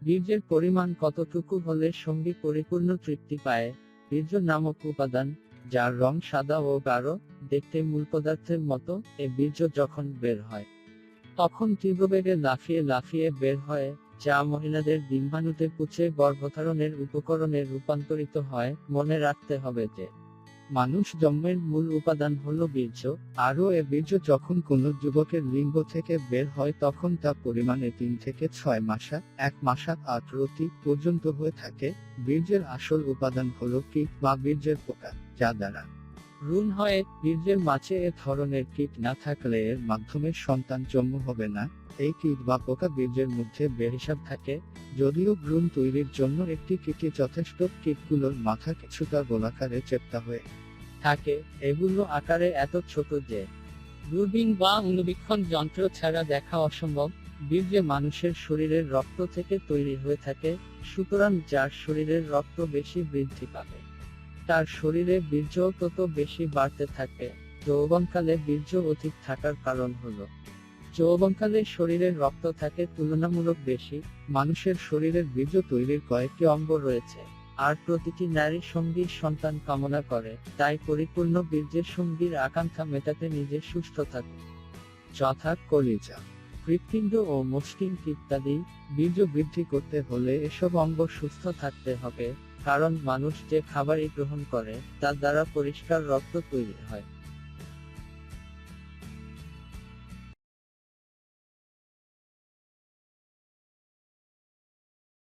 বীর্যের পরিমাণ কতটুকু হলে সঙ্গী পরিপূর্ণ তৃপ্তি পায়? বীর্য নামক উপাদান, যার রং সাদা ও গাঢ়, দেখতে মূল পদার্থের মতো, এ বীর্য যখন বের হয় তখন তীব্রবেগে লাফিয়ে লাফিয়ে বের হয়, যা মহিলাদের ডিম্বাণুতে পুঁছে গর্ভধারণের উপকরণে রূপান্তরিত হয়। মনে রাখতে হবে যে মানুষ জন্মের মূল উপাদান হলো বীর্য, আরও এ বীর্য যখন কোনো যুবকের লিঙ্গ থেকে বের হয় তখন তা পরিমাণে 3 থেকে 6 মাসা, 1 মাসা 8 রতি পর্যন্ত হয়ে থাকে। বীর্যের আসল উপাদান হলো কীট বা বীর্যের পোকা, যা দ্বারা ভ্রূণ হয়। বীর্যের মাঝে এ ধরনের কীট না থাকলে এর মাধ্যমে সন্তান জন্ম হবে না। এই কীট বা পোকা বীর্যের মধ্যে বেহিসাব থাকে। যদিও ভ্রূণ তৈরির জন্য একটি কীটই যথেষ্ট, কীটগুলোর মাথা কিছুটা গোলাকারে চেপ্টা হয়ে থাকে। এগুলো আকারে এত ছোট যে দূরবীন বা অণুবীক্ষণ যন্ত্র ছাড়া দেখা অসম্ভব। বীর্য মানুষের শরীরের রক্ত থেকে তৈরি হয়ে থাকে, সুতরাং যার শরীরের রক্ত বেশি বৃদ্ধি পাবে তার শরীরে বীর্য তত বেশি বাড়তে থাকে। যৌবনকালে বীর্য অধিক থাকার কারণ হলো যৌবনকালে শরীরের রক্ত থাকে তুলনামূলক বেশি। মানুষের শরীরের বীর্য তৈরির কয়েকটি অঙ্গ রয়েছে, আর প্রতিটি নারী সঙ্গীর সন্তান কামনা করে, তাই পরিপূর্ণ বীর্যের সঙ্গীর আকাঙ্ক্ষা মেটাতে নিজে সুস্থ থাকে, যথা কলিজা, হৃৎপিণ্ড ও মস্তিষ্ক ইত্যাদি। বীর্য বৃদ্ধি করতে হলে এসব অঙ্গ সুস্থ থাকতে হবে, কারণ মানুষ যে খাবারই গ্রহণ করে তা দ্বারা পরিষ্কার রক্ত তৈরি হয়।